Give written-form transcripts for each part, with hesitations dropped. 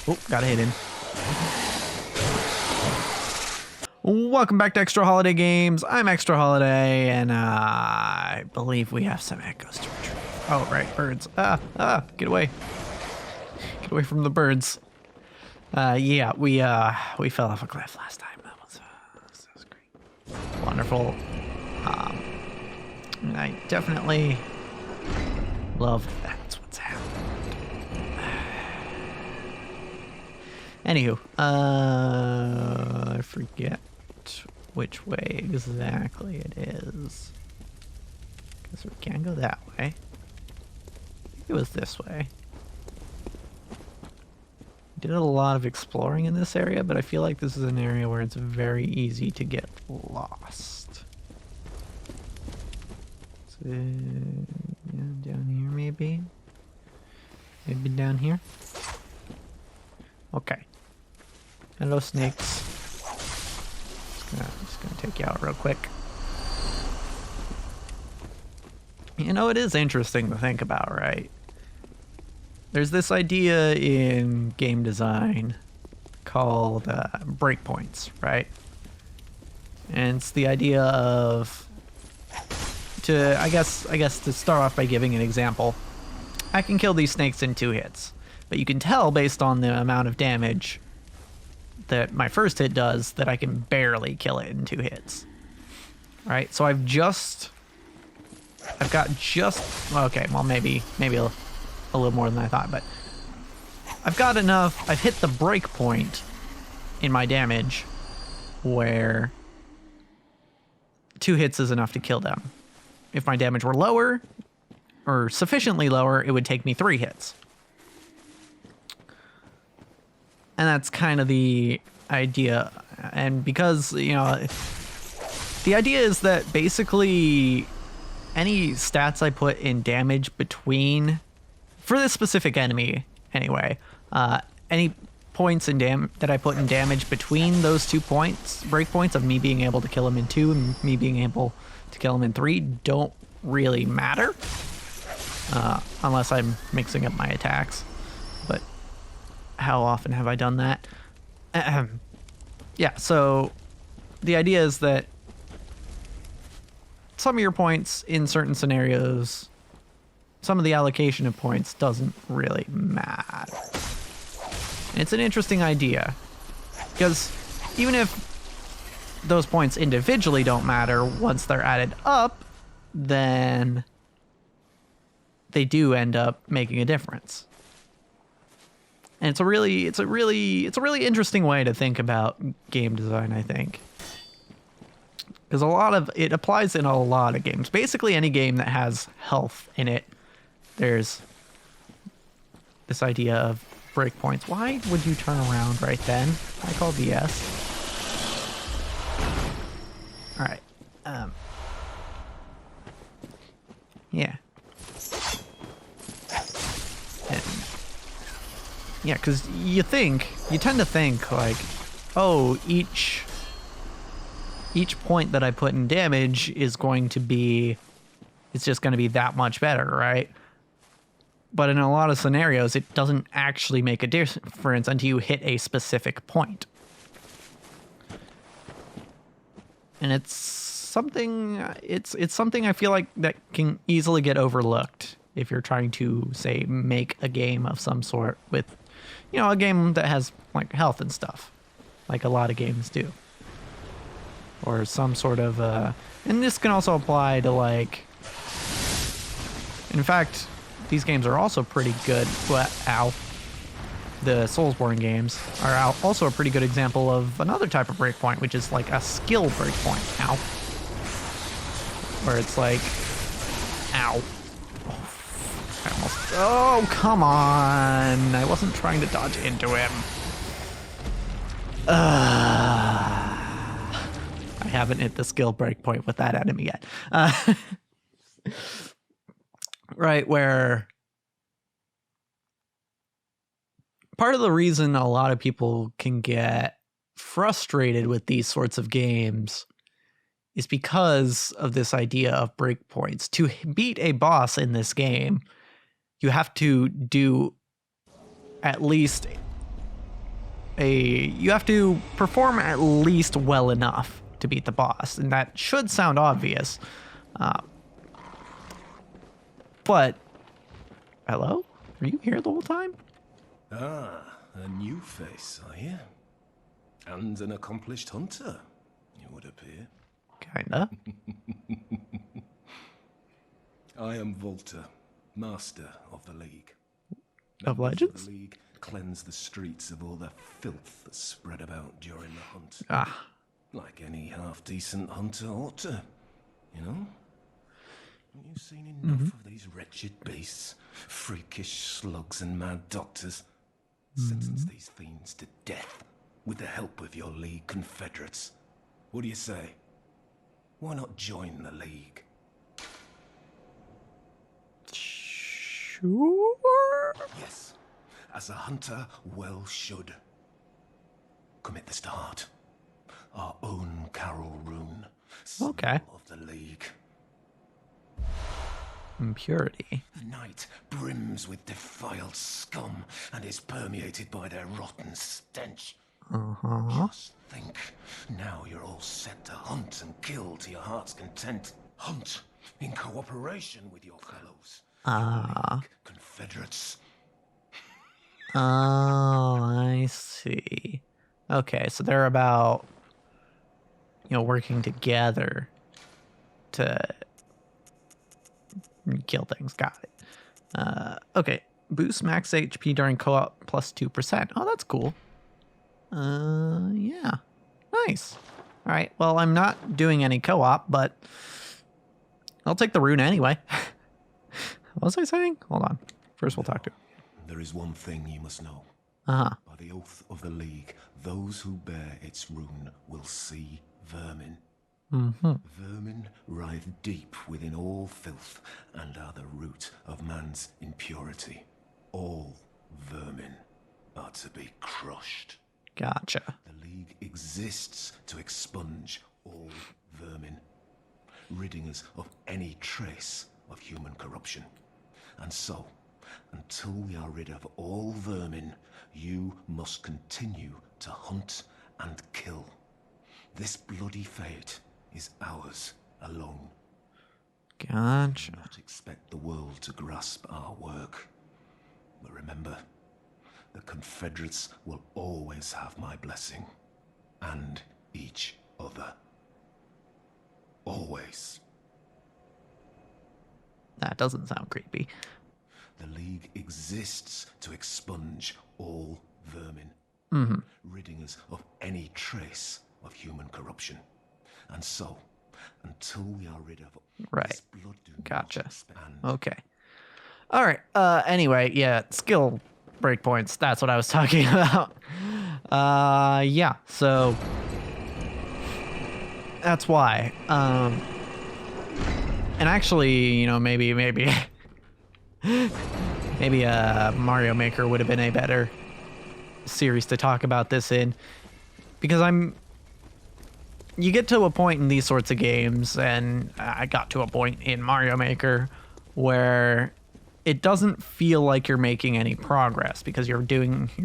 Oh, got hit in. Welcome back to Extra Holiday Games. I'm Extra Holiday, and I believe we have some echoes to retrieve. Oh, right, birds. Get away. Get away from the birds. Yeah, we fell off a cliff last time. That was great. Wonderful. I definitely love that's what's happened. Anywho, I forget which way exactly it is. Guess we can't go that way. I think it was this way. Did a lot of exploring in this area, but I feel like this is an area where it's very easy to get lost. So, yeah, down here maybe? Maybe down here? Okay. Hello, snakes. Just gonna take you out real quick. You know, it is interesting to think about, right? There's this idea in game design called breakpoints, right? And it's the idea of I guess to start off by giving an example. I can kill these snakes in 2 hits, but you can tell based on the amount of damage that my first hit does that I can barely kill it in 2 hits. Right? So okay, well maybe a little more than I thought, but I've got enough. I've hit the break point in my damage where 2 hits is enough to kill them. If my damage were lower or sufficiently lower, it would take me 3 hits. And that's kind of the idea. And because, you know, the idea is that basically any stats I put in damage between, for this specific enemy anyway, any points in that I put in damage between those 2 points, breakpoints of me being able to kill him in 2 and me being able to kill him in 3 don't really matter. Unless I'm mixing up my attacks. But how often have I done that? Yeah, so the idea is that some of your points in certain scenarios, some of the allocation of points doesn't really matter. And it's an interesting idea, because even if those points individually don't matter, once they're added up, then they do end up making a difference. And it's a really interesting way to think about game design, I think. Because it applies in a lot of games. Basically any game that has health in it, there's this idea of breakpoints. Why would you turn around right then? I called BS. Alright. Yeah. Yeah, because you tend to think like, oh, each point that I put in damage is it's just going to be that much better, right? But in a lot of scenarios, it doesn't actually make a difference until you hit a specific point. And it's something I feel like that can easily get overlooked if you're trying to, say, make a game of some sort with, you know, a game that has like health and stuff, like a lot of games do. Or some sort of, and this can also apply to like, in fact, these games are also pretty good. The Soulsborne games are also a pretty good example of another type of breakpoint, which is like a skill breakpoint. Ow. Where it's like, ow. Oh, come on. I wasn't trying to dodge into him. I haven't hit the skill breakpoint with that enemy yet. Right, where part of the reason a lot of people can get frustrated with these sorts of games is because of this idea of breakpoints. To beat a boss in this game, you have to do at least you have to perform at least well enough to beat the boss, and that should sound obvious. But hello? Were you here the whole time? Ah, a new face, are you? And an accomplished hunter, it would appear. Kinda. I am Volta, master of the League. Of Members Legends? The League cleanse the streets of all the filth that spread about during the hunt. Ah. Like any half-decent hunter ought to, you know? Haven't you seen enough of these wretched beasts? Freakish slugs and mad doctors? Sentence these fiends to death with the help of your League confederates. What do you say? Why not join the League? Sure. Yes, as a hunter well should. Commit this to heart. Our own Carol Rune, Okay. of the League. Impurity. The night brims with defiled scum and is permeated by their rotten stench. Just think, now you're all set to hunt and kill to your heart's content. Hunt in cooperation with your fellows. League confederates. Oh, I see. Okay, so they're about, working together to kill things. Got it. Okay. Boost max HP during co-op plus 2%. Oh, that's cool. Yeah. Nice. All right. Well, I'm not doing any co-op, but I'll take the rune anyway. What was I saying? Hold on. First, we'll talk to him. There is one thing you must know. Uh-huh. By the oath of the League, those who bear its rune will see vermin. Vermin writhe deep within all filth and are the root of man's impurity. All vermin are to be crushed. Gotcha. The League exists to expunge all vermin, ridding us of any trace of human corruption. And so, until we are rid of all vermin, you must continue to hunt and kill. This bloody fate is ours alone. Gotcha. Do not expect the world to grasp our work. But remember, the Confederates will always have my blessing. And each other. Always. That doesn't sound creepy. The League exists to expunge all vermin, ridding us of any trace of human corruption. And so, until we are rid of this blood, do not Gotcha. expect- Okay. All right. Anyway, yeah, skill breakpoints. That's what I was talking about. Yeah. So that's why. And actually, maybe maybe Mario Maker would have been a better series to talk about this in, because you get to a point in these sorts of games, and I got to a point in Mario Maker where it doesn't feel like you're making any progress, because you're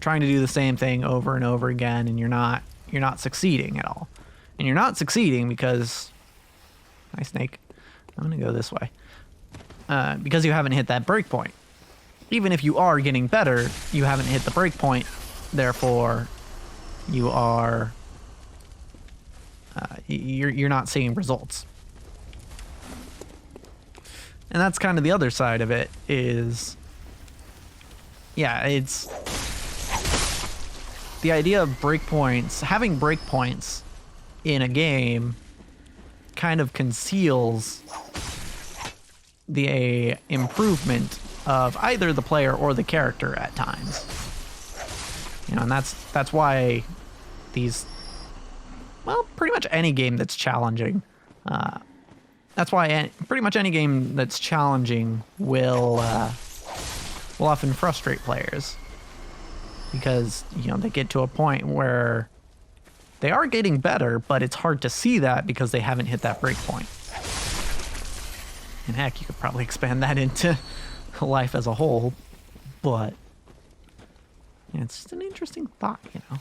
trying to do the same thing over and over again, and you're not succeeding at all. And you're not succeeding because, hi Snake, I'm gonna go this way, because you haven't hit that break point. Even if you are getting better, you haven't hit the break point. Therefore, you are you're not seeing results. And that's kind of the other side of it is, yeah, it's the idea of breakpoints. Having breakpoints in a game kind of conceals the improvement of either the player or the character at times. And that's why these, well, pretty much any game that's challenging, that's why pretty much any game that's challenging will often frustrate players, because they get to a point where they are getting better, but it's hard to see that because they haven't hit that break point. And heck, you could probably expand that into life as a whole, but Yeah, it's just an interesting thought, you know.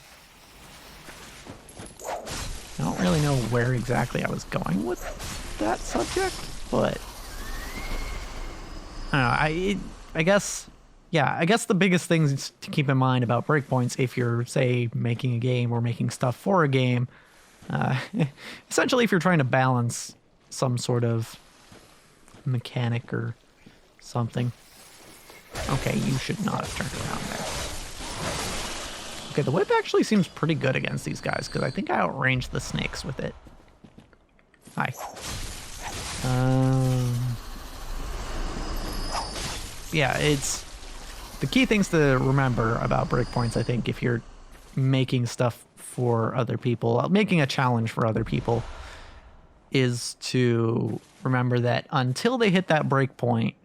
I don't really know where exactly I was going with that subject, but I don't know. I guess, yeah, I guess the biggest things to keep in mind about breakpoints, if you're, say, making a game or making stuff for a game, essentially if you're trying to balance some sort of mechanic or something. Okay, you should not have turned around there. Okay, the whip actually seems pretty good against these guys, because I think I outranged the snakes with it. Hi. Yeah, it's... The key things to remember about breakpoints, I think, if you're making stuff for other people, making a challenge for other people, is to remember that until they hit that breakpoint,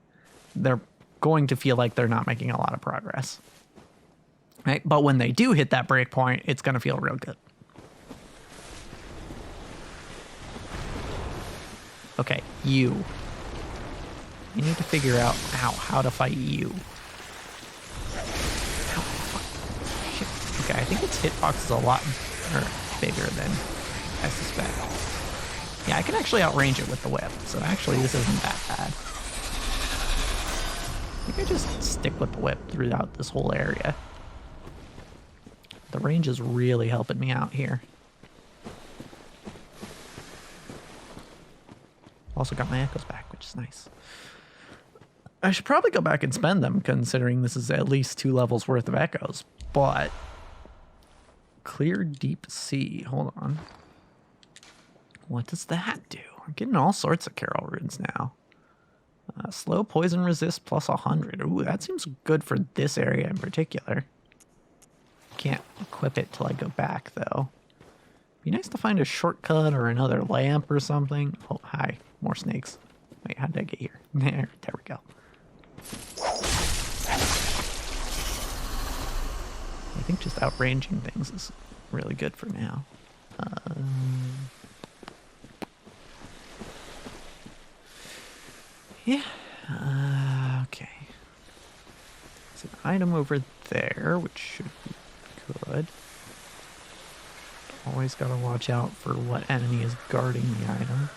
they're going to feel like they're not making a lot of progress. Right? But when they do hit that breakpoint, it's going to feel real good. Okay, you. You need to figure out how to fight you. Ow, fuck. Shit. Okay, I think its hitbox is a lot bigger than I suspect. Yeah, I can actually outrange it with the whip, so actually this isn't that bad. I think I just stick with the whip throughout this whole area. The range is really helping me out here. Also got my echoes back, which is nice. I should probably go back and spend them, considering this is at least 2 levels worth of echoes, but... Clear deep sea. Hold on. What does that do? I'm getting all sorts of Carol runes now. Slow poison resist plus 100. Ooh, that seems good for this area in particular. Can't equip it till I go back, though. Be nice to find a shortcut or another lamp or something. Oh, hi. More snakes. Wait, how did I get here? There we go. I think just outranging things is really good for now. Yeah. Okay. There's an item over there, which should be good. Always gotta watch out for what enemy is guarding the item.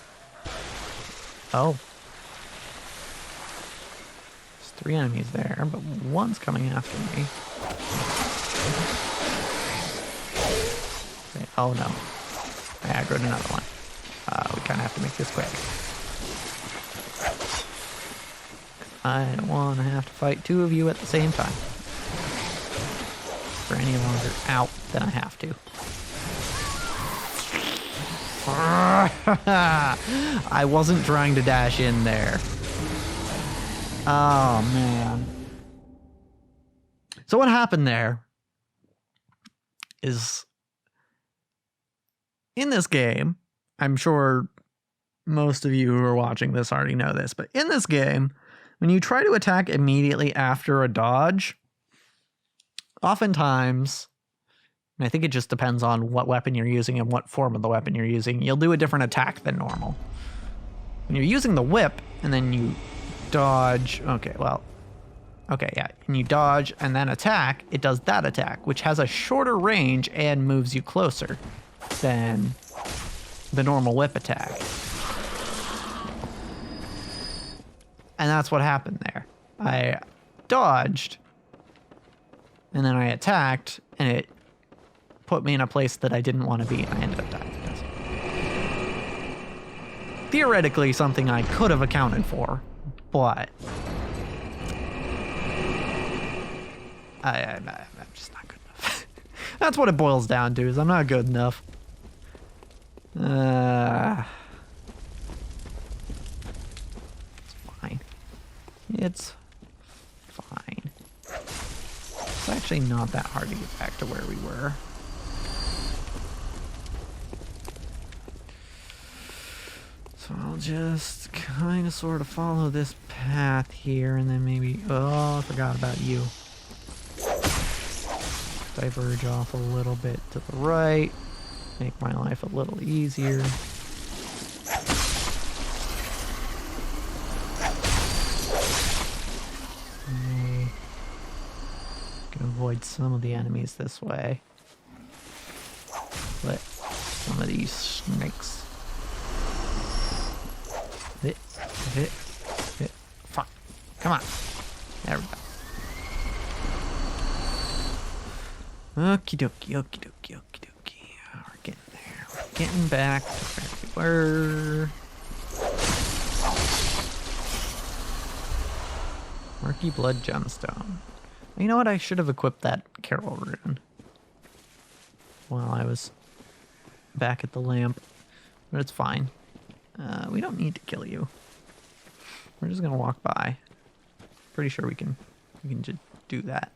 Oh. There's 3 enemies there, but one's coming after me. Okay. Oh no. I aggroed another one. We kind of have to make this quick. I don't want to have to fight 2 of you at the same time. For any longer out than I have to. I wasn't trying to dash in there. Oh, man. So what happened there is, in this game, I'm sure most of you who are watching this already know this, but in this game, when you try to attack immediately after a dodge, oftentimes, and I think it just depends on what weapon you're using and what form of the weapon you're using, you'll do a different attack than normal. When you're using the whip and then you dodge, and you dodge and then attack, it does that attack, which has a shorter range and moves you closer than the normal whip attack. And that's what happened there. I dodged, and then I attacked, and it put me in a place that I didn't want to be, and I ended up dying. Theoretically, something I could have accounted for, but I'm just not good enough. That's what it boils down to, is I'm not good enough. It's fine. It's actually not that hard to get back to where we were. So I'll just kind of sort of follow this path here and then maybe... Oh, I forgot about you. Diverge off a little bit to the right. Make my life a little easier. avoid some of the enemies this way. Let some of these snakes. Hit. Fuck. Come on. There we go. Okie dokie, okie dokie, okie dokie. We're getting there. We're getting back to where we were. Murky Blood Gemstone. You know what? I should have equipped that Carol rune while I was back at the lamp. But it's fine. We don't need to kill you. We're just gonna walk by. Pretty sure we can just do that.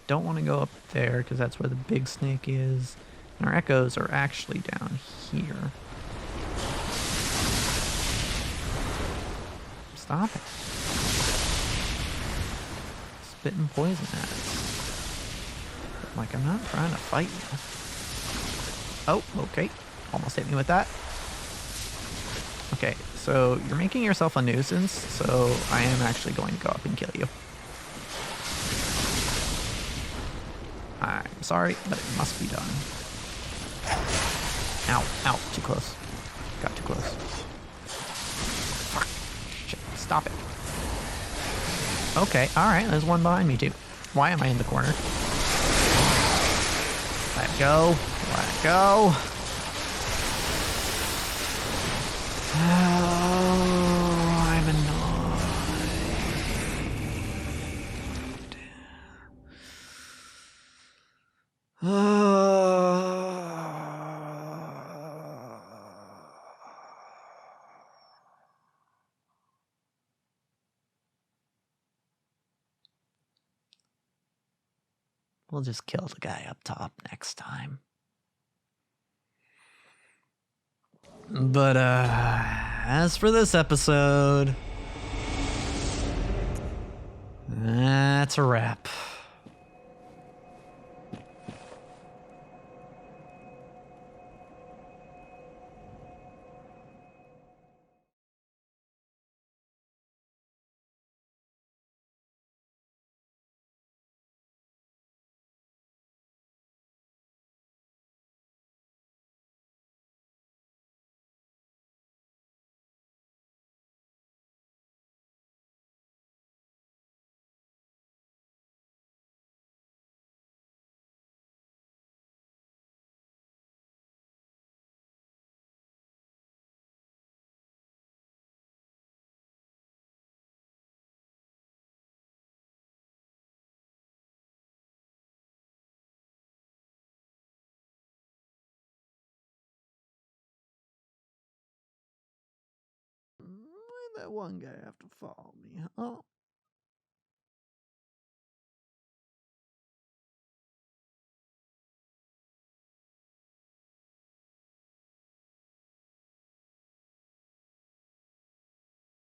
Don't want to go up there because that's where the big snake is. And our echoes are actually down here. Stop it. Spitting poison at us. Like, I'm not trying to fight you. Oh, okay. Almost hit me with that. Okay, so you're making yourself a nuisance, so I am actually going to go up and kill you. I'm sorry, but it must be done. Ow, ow, too close. Got too close. Fuck. Shit, stop it. Okay, alright, there's one behind me too. Why am I in the corner? Let go. Let go. Oh, I'm annoyed. We'll just kill the guy up top next time. But, as for this episode, that's a wrap. Why'd that one guy have to follow me? Oh.